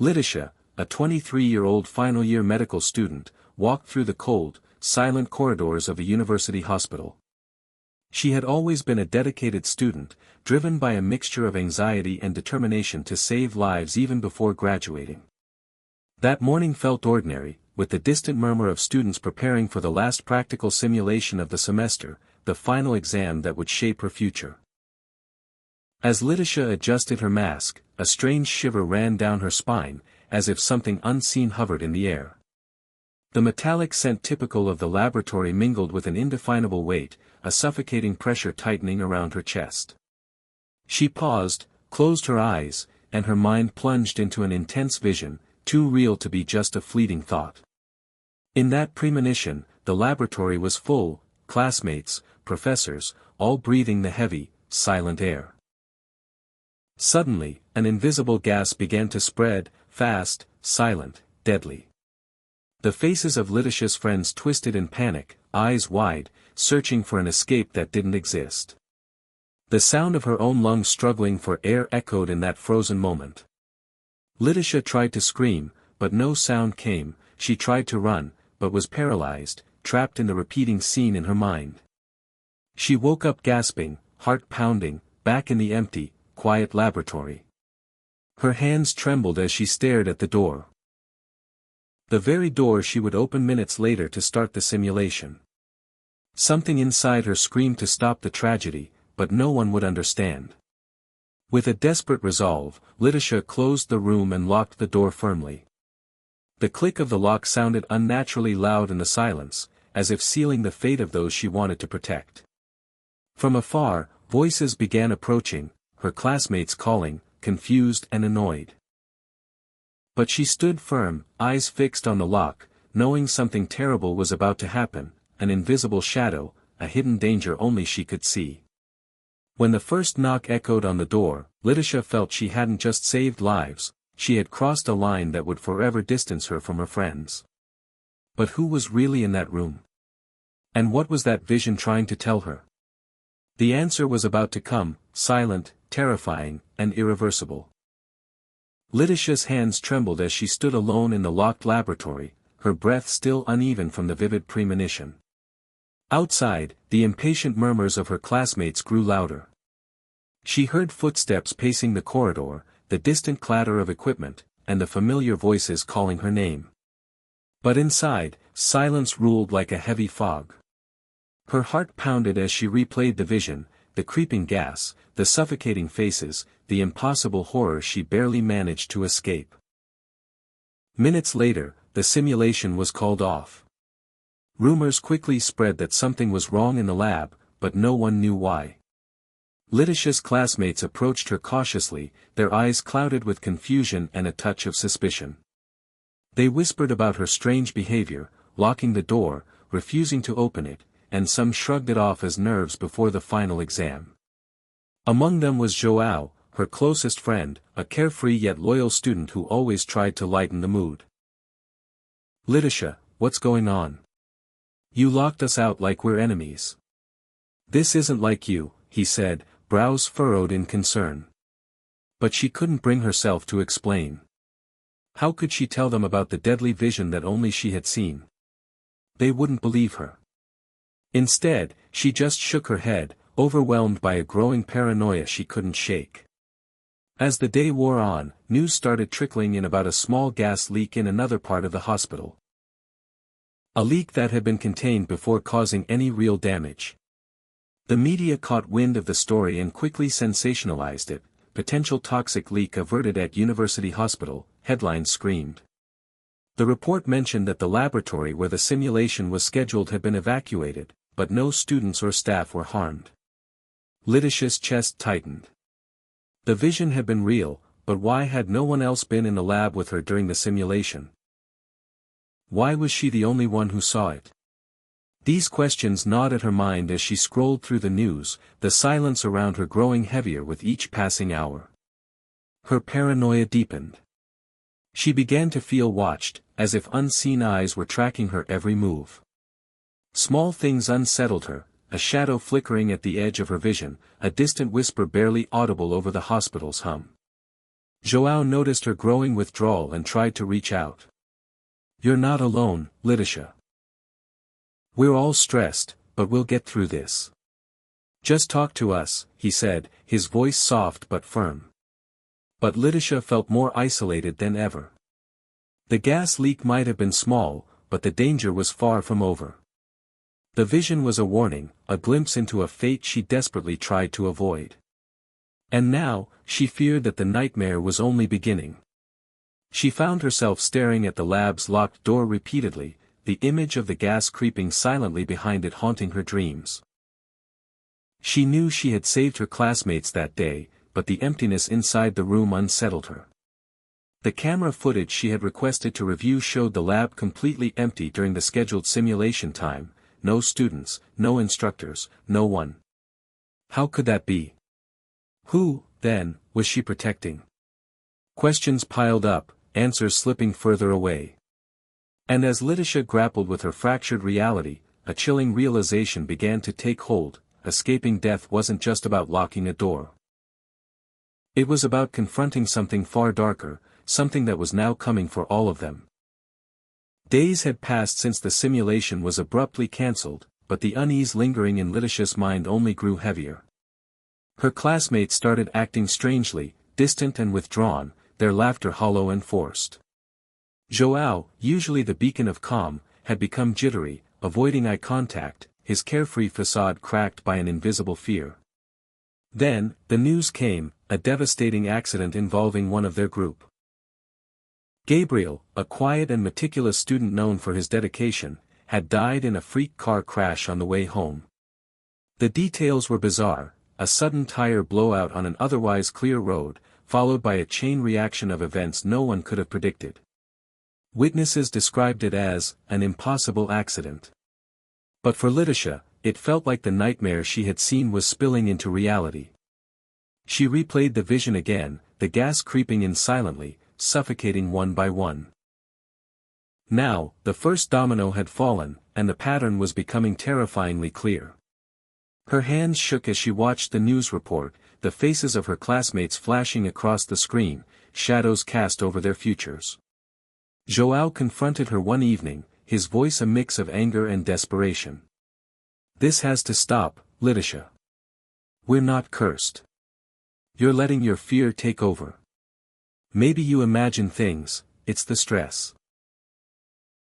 Lidisha, a 23-year-old final-year medical student, walked through the cold, silent corridors of a university hospital. She had always been a dedicated student, driven by a mixture of anxiety and determination to save lives even before graduating. That morning felt ordinary, with the distant murmur of students preparing for the last practical simulation of the semester, the final exam that would shape her future. As Lidisha adjusted her mask, a strange shiver ran down her spine, as if something unseen hovered in the air. The metallic scent typical of the laboratory mingled with an indefinable weight, a suffocating pressure tightening around her chest. She paused, closed her eyes, and her mind plunged into an intense vision, too real to be just a fleeting thought. In that premonition, the laboratory was full, classmates, professors, all breathing the heavy, silent air. Suddenly, an invisible gas began to spread, fast, silent, deadly. The faces of Lidisha's friends twisted in panic, eyes wide, searching for an escape that didn't exist. The sound of her own lungs struggling for air echoed in that frozen moment. Lidisha tried to scream, but no sound came. She tried to run, but was paralyzed, trapped in the repeating scene in her mind. She woke up gasping, heart pounding, back in the empty, quiet laboratory. Her hands trembled as she stared at the door. The very door she would open minutes later to start the simulation. Something inside her screamed to stop the tragedy, but no one would understand. With a desperate resolve, Lidisha closed the room and locked the door firmly. The click of the lock sounded unnaturally loud in the silence, as if sealing the fate of those she wanted to protect. From afar, voices began approaching, her classmates calling, confused and annoyed. But she stood firm, eyes fixed on the lock, knowing something terrible was about to happen, an invisible shadow, a hidden danger only she could see. When the first knock echoed on the door, Lidisha felt she hadn't just saved lives, she had crossed a line that would forever distance her from her friends. But who was really in that room? And what was that vision trying to tell her? The answer was about to come, silent, terrifying, and irreversible. Lidisha's hands trembled as she stood alone in the locked laboratory, her breath still uneven from the vivid premonition. Outside, the impatient murmurs of her classmates grew louder. She heard footsteps pacing the corridor, the distant clatter of equipment, and the familiar voices calling her name. But inside, silence ruled like a heavy fog. Her heart pounded as she replayed the vision, the creeping gas, the suffocating faces, the impossible horror she barely managed to escape. Minutes later, the simulation was called off. Rumors quickly spread that something was wrong in the lab, but no one knew why. Lidisha's classmates approached her cautiously, their eyes clouded with confusion and a touch of suspicion. They whispered about her strange behavior, locking the door, refusing to open it, and some shrugged it off as nerves before the final exam. Among them was Joao, her closest friend, a carefree yet loyal student who always tried to lighten the mood. "Lidisha, what's going on? You locked us out like we're enemies." "This isn't like you," he said, brows furrowed in concern. But she couldn't bring herself to explain. How could she tell them about the deadly vision that only she had seen? They wouldn't believe her. Instead, she just shook her head, overwhelmed by a growing paranoia she couldn't shake. As the day wore on, news started trickling in about a small gas leak in another part of the hospital. A leak that had been contained before causing any real damage. The media caught wind of the story and quickly sensationalized it. "Potential toxic leak averted at University Hospital," headlines screamed. The report mentioned that the laboratory where the simulation was scheduled had been evacuated, but no students or staff were harmed. Lidisha's chest tightened. The vision had been real, but why had no one else been in the lab with her during the simulation? Why was she the only one who saw it? These questions gnawed at her mind as she scrolled through the news, the silence around her growing heavier with each passing hour. Her paranoia deepened. She began to feel watched, as if unseen eyes were tracking her every move. Small things unsettled her, a shadow flickering at the edge of her vision, a distant whisper barely audible over the hospital's hum. Joao noticed her growing withdrawal and tried to reach out. "You're not alone, Letitia. We're all stressed, but we'll get through this. Just talk to us," he said, his voice soft but firm. But Letitia felt more isolated than ever. The gas leak might have been small, but the danger was far from over. The vision was a warning, a glimpse into a fate she desperately tried to avoid. And now, she feared that the nightmare was only beginning. She found herself staring at the lab's locked door repeatedly, the image of the gas creeping silently behind it haunting her dreams. She knew she had saved her classmates that day, but the emptiness inside the room unsettled her. The camera footage she had requested to review showed the lab completely empty during the scheduled simulation time, no students, no instructors, no one. How could that be? Who, then, was she protecting? Questions piled up, answers slipping further away. And as Letitia grappled with her fractured reality, a chilling realization began to take hold: escaping death wasn't just about locking a door. It was about confronting something far darker, something that was now coming for all of them. Days had passed since the simulation was abruptly cancelled, but the unease lingering in Letitia's mind only grew heavier. Her classmates started acting strangely, distant and withdrawn, their laughter hollow and forced. Joao, usually the beacon of calm, had become jittery, avoiding eye contact, his carefree facade cracked by an invisible fear. Then, the news came: a devastating accident involving one of their group. Gabriel, a quiet and meticulous student known for his dedication, had died in a freak car crash on the way home. The details were bizarre: a sudden tire blowout on an otherwise clear road, followed by a chain reaction of events no one could have predicted. Witnesses described it as an impossible accident. But for Letitia, it felt like the nightmare she had seen was spilling into reality. She replayed the vision again, the gas creeping in silently, suffocating one by one. Now, the first domino had fallen, and the pattern was becoming terrifyingly clear. Her hands shook as she watched the news report, the faces of her classmates flashing across the screen, shadows cast over their futures. Joao confronted her one evening, his voice a mix of anger and desperation. "This has to stop, Letitia. We're not cursed. You're letting your fear take over. Maybe you imagine things, it's the stress."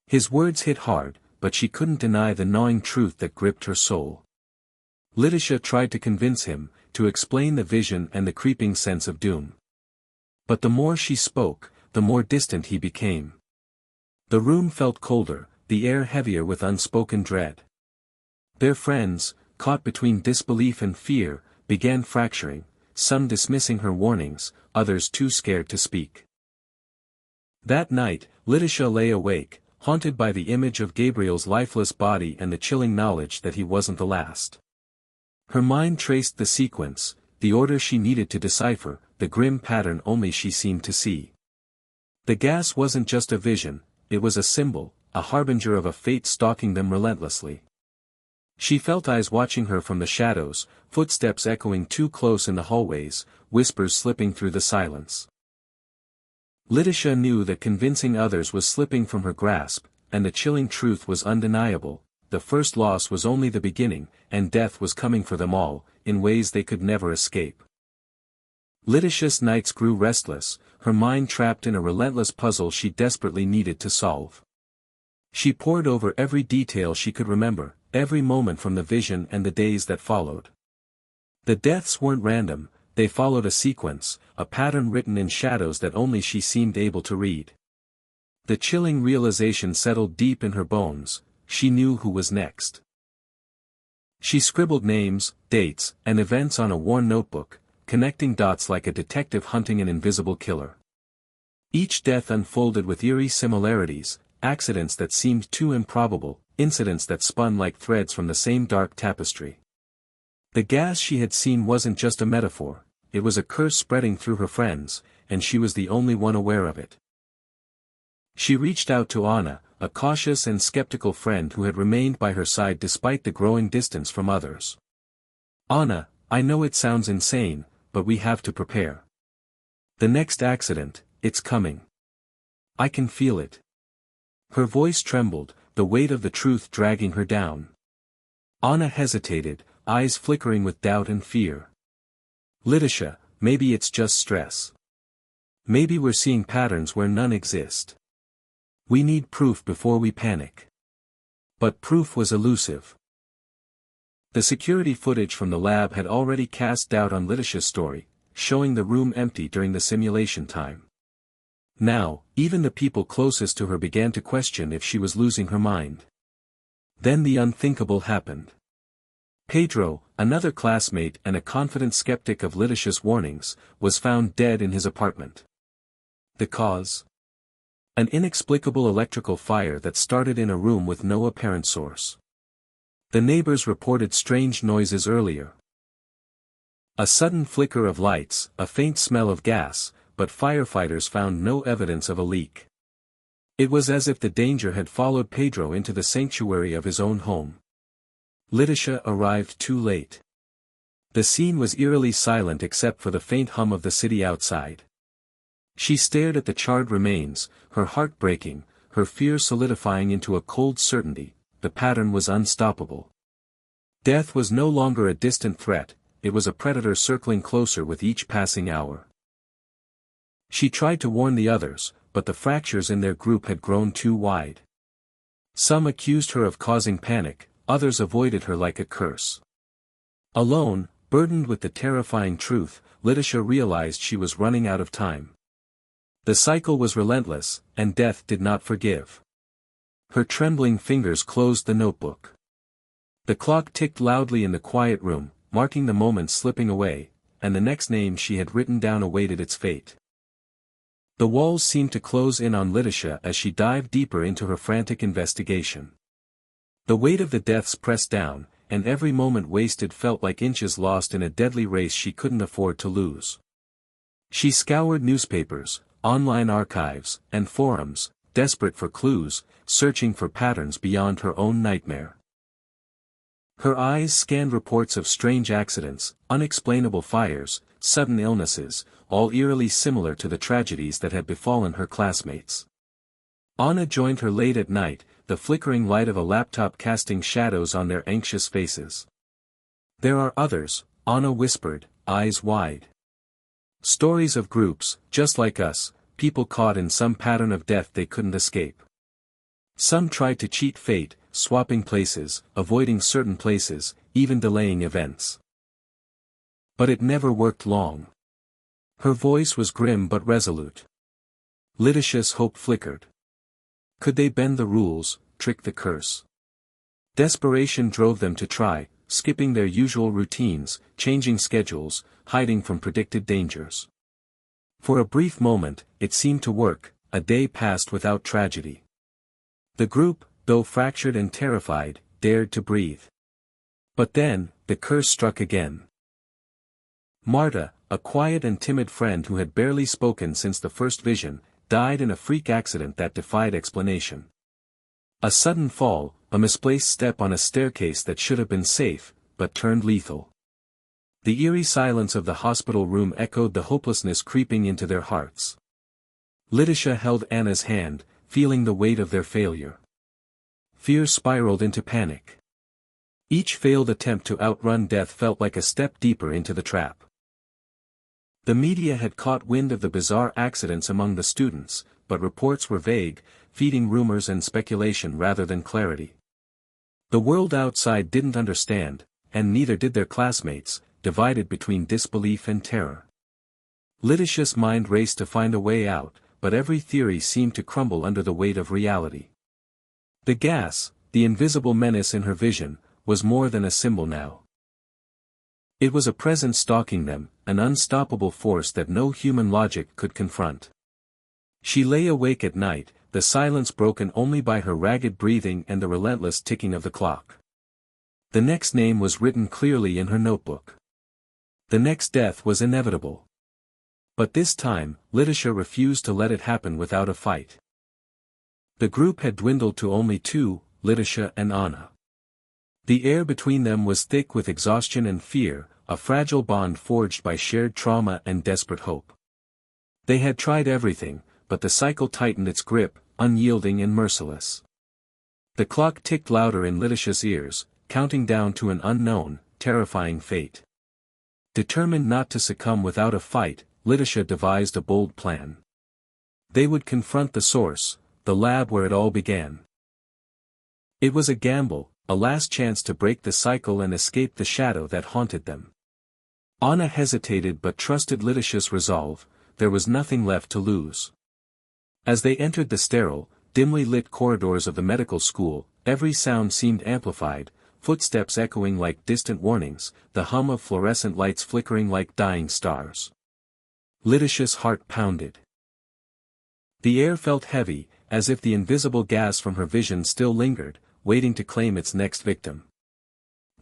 His words hit hard, but she couldn't deny the gnawing truth that gripped her soul. Letitia tried to convince him, to explain the vision and the creeping sense of doom. But the more she spoke, the more distant he became. The room felt colder, the air heavier with unspoken dread. Their friends, caught between disbelief and fear, began fracturing, some dismissing her warnings, others too scared to speak. That night, Letitia lay awake, haunted by the image of Gabriel's lifeless body and the chilling knowledge that he wasn't the last. Her mind traced the sequence, the order she needed to decipher, the grim pattern only she seemed to see. The gas wasn't just a vision, it was a symbol, a harbinger of a fate stalking them relentlessly. She felt eyes watching her from the shadows, footsteps echoing too close in the hallways, whispers slipping through the silence. Letitia knew that convincing others was slipping from her grasp, and the chilling truth was undeniable: the first loss was only the beginning, and death was coming for them all, in ways they could never escape. Letitia's nights grew restless, her mind trapped in a relentless puzzle she desperately needed to solve. She pored over every detail she could remember, every moment from the vision and the days that followed. The deaths weren't random, they followed a sequence, a pattern written in shadows that only she seemed able to read. The chilling realization settled deep in her bones: she knew who was next. She scribbled names, dates, and events on a worn notebook, connecting dots like a detective hunting an invisible killer. Each death unfolded with eerie similarities, accidents that seemed too improbable, incidents that spun like threads from the same dark tapestry. The gas she had seen wasn't just a metaphor, it was a curse spreading through her friends, and she was the only one aware of it. She reached out to Anna, a cautious and skeptical friend who had remained by her side despite the growing distance from others. "Anna, I know it sounds insane, but we have to prepare. The next accident, it's coming. I can feel it. Her voice trembled, the weight of the truth dragging her down. Anna hesitated, eyes flickering with doubt and fear. Lidisha, maybe it's just stress. Maybe we're seeing patterns where none exist. We need proof before we panic. But proof was elusive. The security footage from the lab had already cast doubt on Lidisha's story, showing the room empty during the simulation time. Now, even the people closest to her began to question if she was losing her mind. Then the unthinkable happened. Pedro, another classmate and a confident skeptic of Lidisha's warnings, was found dead in his apartment. The cause? An inexplicable electrical fire that started in a room with no apparent source. The neighbors reported strange noises earlier. A sudden flicker of lights, a faint smell of gas, but firefighters found no evidence of a leak. It was as if the danger had followed Pedro into the sanctuary of his own home. Lidisha arrived too late. The scene was eerily silent except for the faint hum of the city outside. She stared at the charred remains, her heart breaking, her fear solidifying into a cold certainty. The pattern was unstoppable. Death was no longer a distant threat, it was a predator circling closer with each passing hour. She tried to warn the others, but the fractures in their group had grown too wide. Some accused her of causing panic, others avoided her like a curse. Alone, burdened with the terrifying truth, Lidisha realized she was running out of time. The cycle was relentless, and death did not forgive. Her trembling fingers closed the notebook. The clock ticked loudly in the quiet room, marking the moment slipping away, and the next name she had written down awaited its fate. The walls seemed to close in on Lidisha as she dived deeper into her frantic investigation. The weight of the deaths pressed down, and every moment wasted felt like inches lost in a deadly race she couldn't afford to lose. She scoured newspapers, online archives, and forums, desperate for clues, searching for patterns beyond her own nightmare. Her eyes scanned reports of strange accidents, unexplainable fires, sudden illnesses, all eerily similar to the tragedies that had befallen her classmates. Anna joined her late at night, the flickering light of a laptop casting shadows on their anxious faces. There are others, Anna whispered, eyes wide. Stories of groups, just like us, people caught in some pattern of death they couldn't escape. Some tried to cheat fate, swapping places, avoiding certain places, even delaying events. But it never worked long. Her voice was grim but resolute. Lidisha's hope flickered. Could they bend the rules, trick the curse? Desperation drove them to try, skipping their usual routines, changing schedules, hiding from predicted dangers. For a brief moment, it seemed to work, a day passed without tragedy. The group, though fractured and terrified, dared to breathe. But then, the curse struck again. Marta, a quiet and timid friend who had barely spoken since the first vision, died in a freak accident that defied explanation. A sudden fall, a misplaced step on a staircase that should have been safe, but turned lethal. The eerie silence of the hospital room echoed the hopelessness creeping into their hearts. Lidisha held Anna's hand, feeling the weight of their failure. Fear spiraled into panic. Each failed attempt to outrun death felt like a step deeper into the trap. The media had caught wind of the bizarre accidents among the students, but reports were vague, feeding rumors and speculation rather than clarity. The world outside didn't understand, and neither did their classmates, divided between disbelief and terror. Lidisha's mind raced to find a way out, but every theory seemed to crumble under the weight of reality. The gas, the invisible menace in her vision, was more than a symbol now. It was a presence stalking them, an unstoppable force that no human logic could confront. She lay awake at night, the silence broken only by her ragged breathing and the relentless ticking of the clock. The next name was written clearly in her notebook. The next death was inevitable. But this time, Lidisha refused to let it happen without a fight. The group had dwindled to only two, Lidisha and Anna. The air between them was thick with exhaustion and fear, a fragile bond forged by shared trauma and desperate hope. They had tried everything, but the cycle tightened its grip, unyielding and merciless. The clock ticked louder in Letitia's ears, counting down to an unknown, terrifying fate. Determined not to succumb without a fight, Letitia devised a bold plan. They would confront the source, the lab where it all began. It was a gamble, a last chance to break the cycle and escape the shadow that haunted them. Anna hesitated but trusted Letitia's resolve. There was nothing left to lose. As they entered the sterile, dimly lit corridors of the medical school, every sound seemed amplified, footsteps echoing like distant warnings, the hum of fluorescent lights flickering like dying stars. Letitia's heart pounded. The air felt heavy, as if the invisible gas from her vision still lingered, waiting to claim its next victim.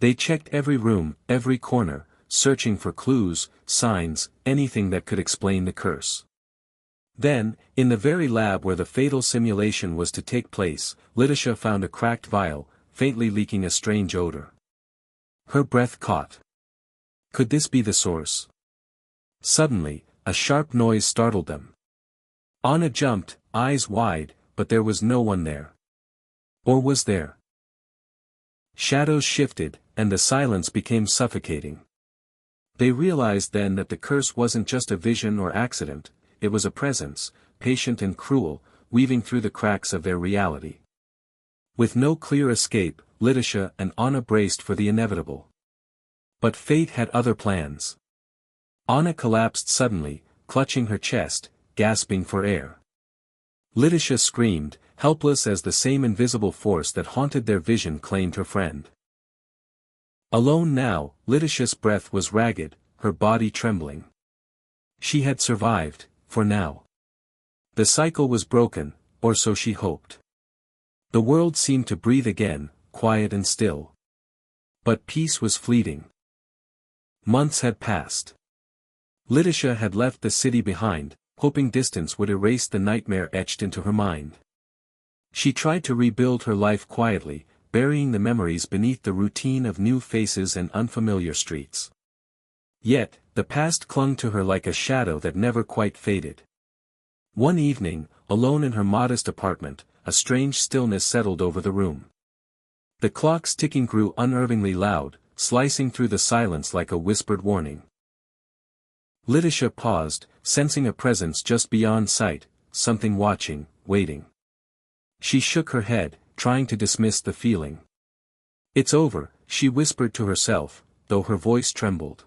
They checked every room, every corner, searching for clues, signs, anything that could explain the curse. Then, in the very lab where the fatal simulation was to take place, Letitia found a cracked vial, faintly leaking a strange odor. Her breath caught. Could this be the source? Suddenly, a sharp noise startled them. Anna jumped, eyes wide, but there was no one there. Or was there? Shadows shifted, and the silence became suffocating. They realized then that the curse wasn't just a vision or accident, it was a presence, patient and cruel, weaving through the cracks of their reality. With no clear escape, Letitia and Anna braced for the inevitable. But fate had other plans. Anna collapsed suddenly, clutching her chest, gasping for air. Letitia screamed, helpless as the same invisible force that haunted their vision claimed her friend. Alone now, Letitia's breath was ragged, her body trembling. She had survived, for now. The cycle was broken, or so she hoped. The world seemed to breathe again, quiet and still. But peace was fleeting. Months had passed. Letitia had left the city behind, hoping distance would erase the nightmare etched into her mind. She tried to rebuild her life quietly, burying the memories beneath the routine of new faces and unfamiliar streets. Yet, the past clung to her like a shadow that never quite faded. One evening, alone in her modest apartment, a strange stillness settled over the room. The clock's ticking grew unnervingly loud, slicing through the silence like a whispered warning. Letitia paused, sensing a presence just beyond sight, something watching, waiting. She shook her head, trying to dismiss the feeling. "It's over," she whispered to herself, though her voice trembled.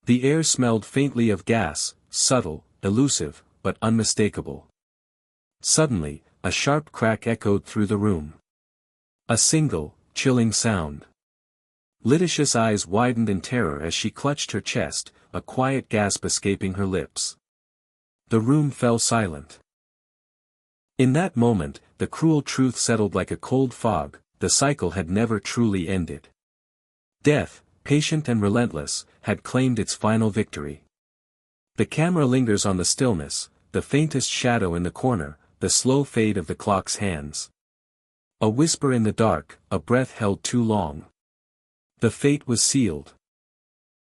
The air smelled faintly of gas, subtle, elusive, but unmistakable. Suddenly, a sharp crack echoed through the room. A single, chilling sound. Letitia's eyes widened in terror as she clutched her chest, a quiet gasp escaping her lips. The room fell silent. In that moment, the cruel truth settled like a cold fog, the cycle had never truly ended. Death, patient and relentless, had claimed its final victory. The camera lingers on the stillness, the faintest shadow in the corner, the slow fade of the clock's hands. A whisper in the dark, a breath held too long. The fate was sealed.